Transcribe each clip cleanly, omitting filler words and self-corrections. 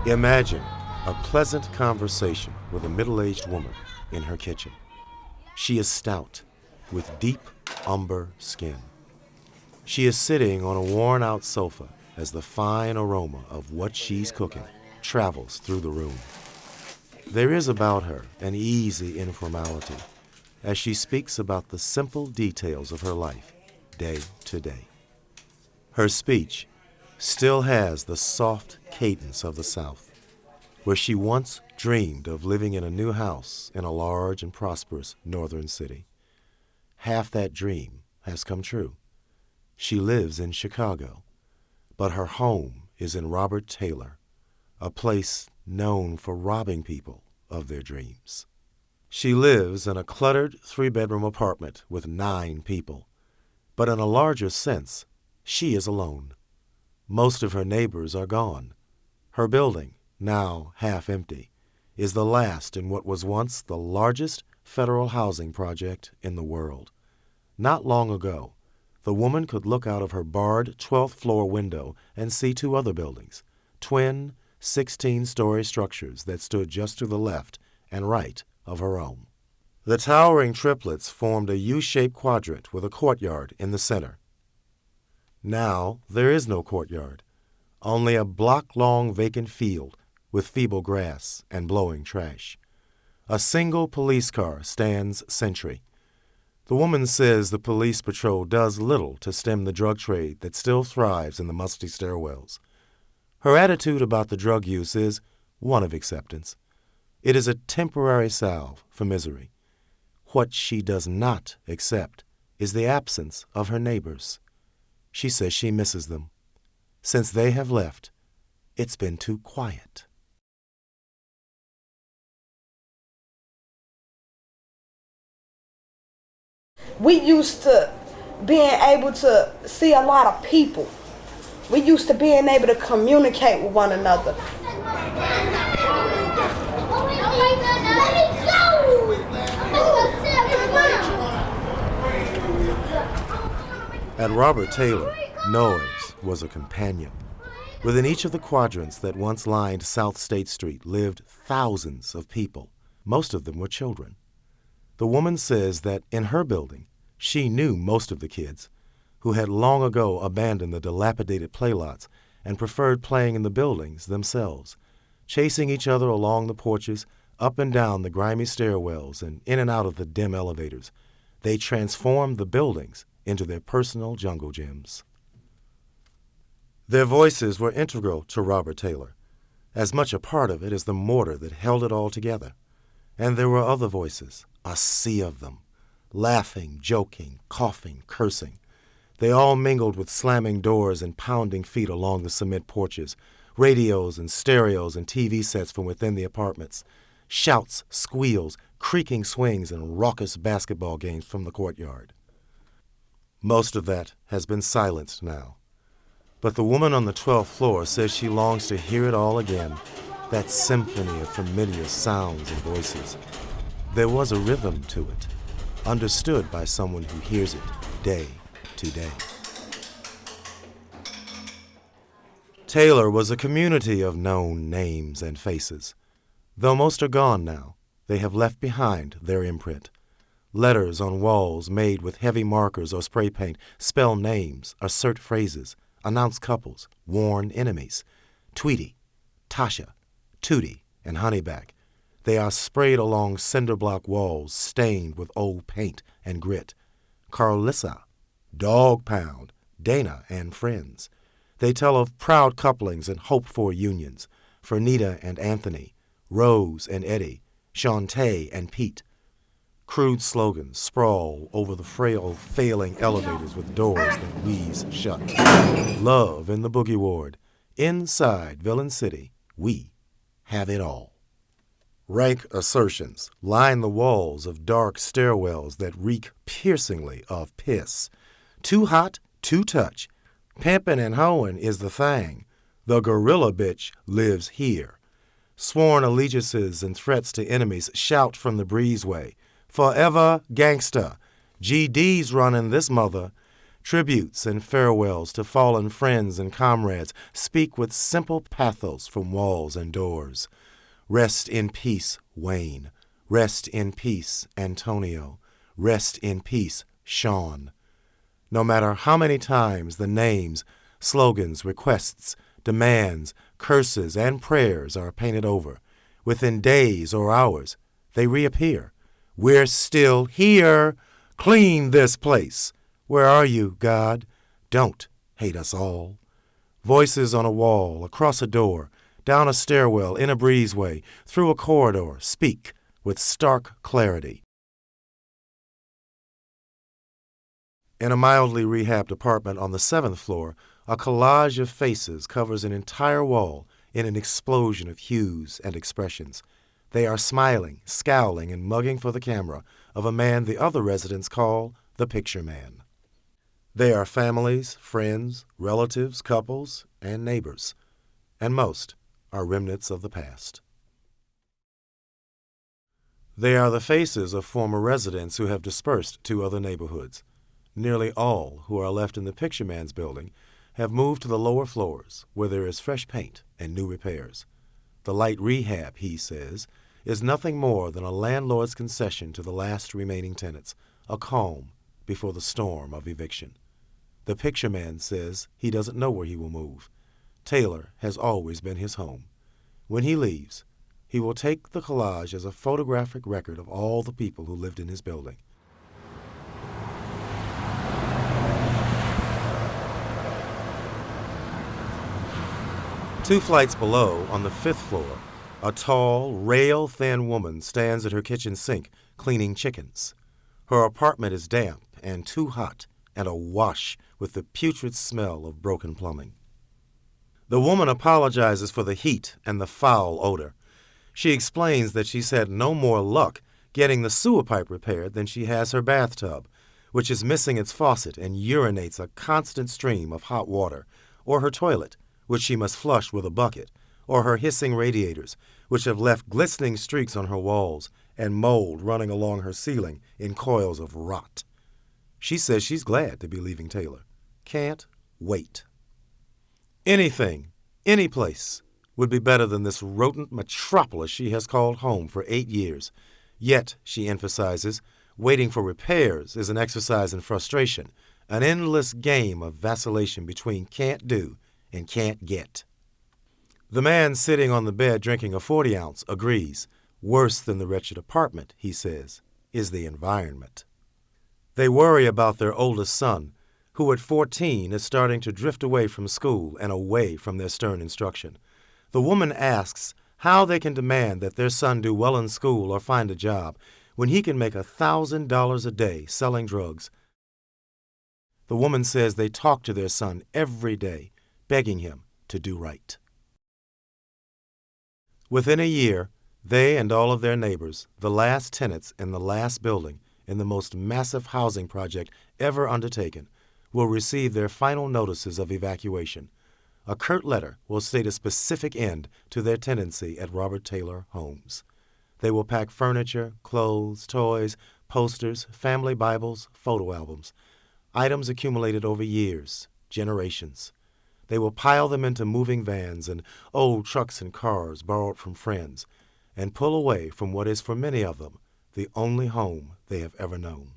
Imagine a pleasant conversation with a middle-aged woman in her kitchen. She is stout, with deep umber skin. She is sitting on a worn-out sofa as the fine aroma of what she's cooking travels through the room. There is about her an easy informality as she speaks about the simple details of her life, day to day. Her speech still has the soft cadence of the South, where she once dreamed of living in a new house in a large and prosperous northern city. Half that dream has come true. She lives in Chicago, but her home is in Robert Taylor, a place known for robbing people of their dreams. She lives in a cluttered 3-bedroom apartment with 9 people, but in a larger sense, she is alone. Most of her neighbors are gone. Her building, now half empty, is the last in what was once the largest federal housing project in the world. Not long ago, the woman could look out of her barred 12th floor window and see 2 other buildings, twin 16-story structures that stood just to the left and right of her own. The towering triplets formed a U-shaped quadrant with a courtyard in the center. Now there is no courtyard, only a block-long vacant field with feeble grass and blowing trash. A single police car stands sentry. The woman says the police patrol does little to stem the drug trade that still thrives in the musty stairwells. Her attitude about the drug use is one of acceptance. It is a temporary salve for misery. What she does not accept is the absence of her neighbors. She says she misses them. Since they have left, it's been too quiet. We used to being able to see a lot of people. We used to being able to communicate with one another. At Robert Taylor, noise was a companion. Within each of the quadrants that once lined South State Street lived thousands of people. Most of them were children. The woman says that in her building, she knew most of the kids, who had long ago abandoned the dilapidated playlots and preferred playing in the buildings themselves, chasing each other along the porches, up and down the grimy stairwells, and in and out of the dim elevators. They transformed the buildings into their personal jungle gyms. Their voices were integral to Robert Taylor, as much a part of it as the mortar that held it all together. And there were other voices, a sea of them, laughing, joking, coughing, cursing. They all mingled with slamming doors and pounding feet along the cement porches, radios and stereos and TV sets from within the apartments, shouts, squeals, creaking swings, and raucous basketball games from the courtyard. Most of that has been silenced now. But the woman on the 12th floor says she longs to hear it all again, that symphony of familiar sounds and voices. There was a rhythm to it, understood by someone who hears it day to day. Taylor was a community of known names and faces. Though most are gone now, they have left behind their imprint. Letters on walls made with heavy markers or spray paint spell names, assert phrases, announce couples, warn enemies. Tweety, Tasha, Tootie, and Honeyback. They are sprayed along cinder block walls stained with old paint and grit. Carlissa, Dog Pound, Dana, and friends. They tell of proud couplings and hoped-for unions. Fernita and Anthony, Rose and Eddie, Shantae and Pete. Crude slogans sprawl over the frail, failing elevators with doors that wheeze shut. Love in the boogie ward. Inside Villain City, we have it all. Rank assertions line the walls of dark stairwells that reek piercingly of piss. Too hot, too touch. Pimpin' and hoeing is the thing. The gorilla bitch lives here. Sworn allegiances and threats to enemies shout from the breezeway. Forever gangsta. GD's running this mother. Tributes and farewells to fallen friends and comrades speak with simple pathos from walls and doors. Rest in peace, Wayne. Rest in peace, Antonio. Rest in peace, Sean. No matter how many times the names, slogans, requests, demands, curses, and prayers are painted over, within days or hours, they reappear. We're still here. Clean this place. Where are you, God? Don't hate us all. Voices on a wall, across a door, down a stairwell, in a breezeway, through a corridor, speak with stark clarity. In a mildly rehabbed apartment on the 7th floor, a collage of faces covers an entire wall in an explosion of hues and expressions. They are smiling, scowling, and mugging for the camera of a man the other residents call the Picture Man. They are families, friends, relatives, couples, and neighbors, and most are remnants of the past. They are the faces of former residents who have dispersed to other neighborhoods. Nearly all who are left in the Picture Man's building have moved to the lower floors where there is fresh paint and new repairs. The light rehab, he says, is nothing more than a landlord's concession to the last remaining tenants, a calm before the storm of eviction. The Picture Man says he doesn't know where he will move. Taylor has always been his home. When he leaves, he will take the collage as a photographic record of all the people who lived in his building. Two flights below, on the 5th floor, a tall, rail-thin woman stands at her kitchen sink cleaning chickens. Her apartment is damp and too hot and awash with the putrid smell of broken plumbing. The woman apologizes for the heat and the foul odor. She explains that she's had no more luck getting the sewer pipe repaired than she has her bathtub, which is missing its faucet and urinates a constant stream of hot water, or her toilet, which she must flush with a bucket, or her hissing radiators, which have left glistening streaks on her walls and mold running along her ceiling in coils of rot. She says she's glad to be leaving Taylor. Can't wait. Anything, any place, would be better than this rodent metropolis she has called home for 8 years. Yet, she emphasizes, waiting for repairs is an exercise in frustration, an endless game of vacillation between can't do and can't get. The man sitting on the bed drinking a 40-ounce agrees. Worse than the wretched apartment, he says, is the environment. They worry about their oldest son, who at 14 is starting to drift away from school and away from their stern instruction. The woman asks how they can demand that their son do well in school or find a job when he can make $1,000 a day selling drugs. The woman says they talk to their son every day, begging him to do right. Within a year, they and all of their neighbors, the last tenants in the last building in the most massive housing project ever undertaken, will receive their final notices of evacuation. A curt letter will state a specific end to their tenancy at Robert Taylor Homes. They will pack furniture, clothes, toys, posters, family Bibles, photo albums, items accumulated over years, generations. They will pile them into moving vans and old trucks and cars borrowed from friends, and pull away from what is for many of them the only home they have ever known.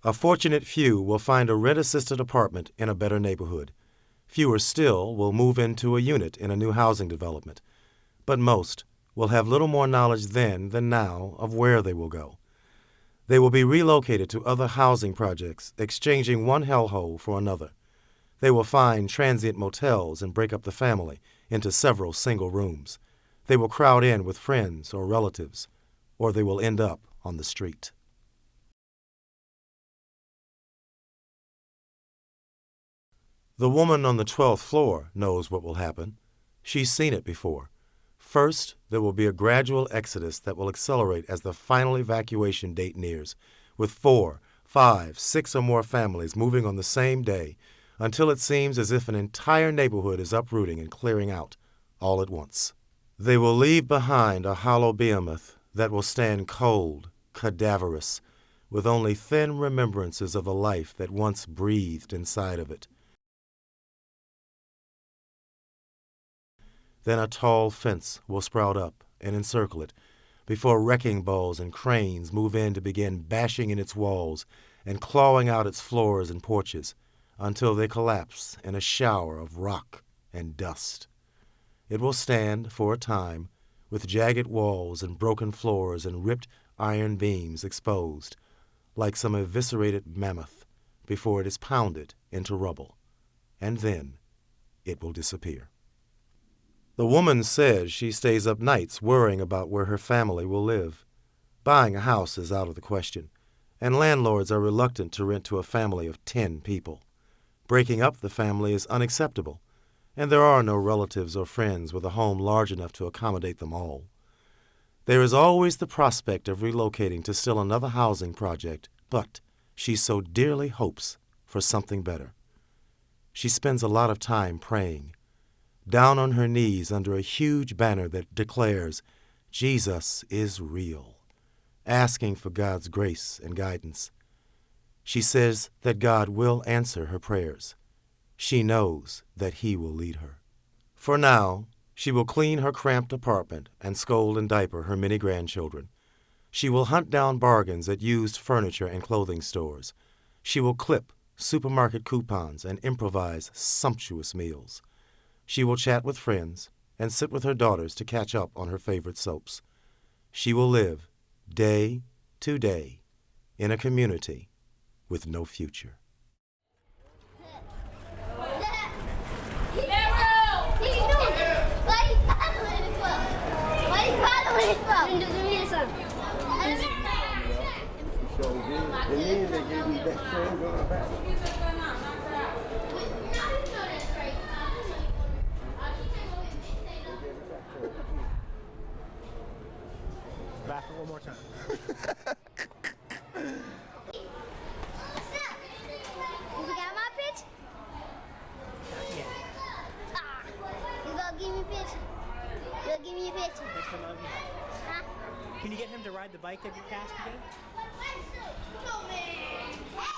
A fortunate few will find a rent-assisted apartment in a better neighborhood. Fewer still will move into a unit in a new housing development. But most will have little more knowledge then than now of where they will go. They will be relocated to other housing projects, exchanging one hellhole for another. They will find transient motels and break up the family into several single rooms. They will crowd in with friends or relatives, or they will end up on the street. The woman on the 12th floor knows what will happen. She's seen it before. First, there will be a gradual exodus that will accelerate as the final evacuation date nears, with 4, 5, 6 or more families moving on the same day, until it seems as if an entire neighborhood is uprooting and clearing out all at once. They will leave behind a hollow behemoth that will stand cold, cadaverous, with only thin remembrances of the life that once breathed inside of it. Then a tall fence will sprout up and encircle it, before wrecking balls and cranes move in to begin bashing in its walls and clawing out its floors and porches until they collapse in a shower of rock and dust. It will stand for a time with jagged walls and broken floors and ripped iron beams exposed, like some eviscerated mammoth, before it is pounded into rubble, and then it will disappear. The woman says she stays up nights worrying about where her family will live. Buying a house is out of the question, and landlords are reluctant to rent to a family of 10 people. Breaking up the family is unacceptable, and there are no relatives or friends with a home large enough to accommodate them all. There is always the prospect of relocating to still another housing project, but she so dearly hopes for something better. She spends a lot of time praying, down on her knees under a huge banner that declares, "Jesus is real," asking for God's grace and guidance. She says that God will answer her prayers. She knows that He will lead her. For now, she will clean her cramped apartment and scold and diaper her many grandchildren. She will hunt down bargains at used furniture and clothing stores. She will clip supermarket coupons and improvise sumptuous meals. She will chat with friends and sit with her daughters to catch up on her favorite soaps. She will live day to day in a community with no future. Laugh it one more time. You got my pitch? Yeah. Ah, you gonna give me a pitch? You gonna give me a pitch? Huh? Can you get him to ride the bike that you passed again? Why are you following it from?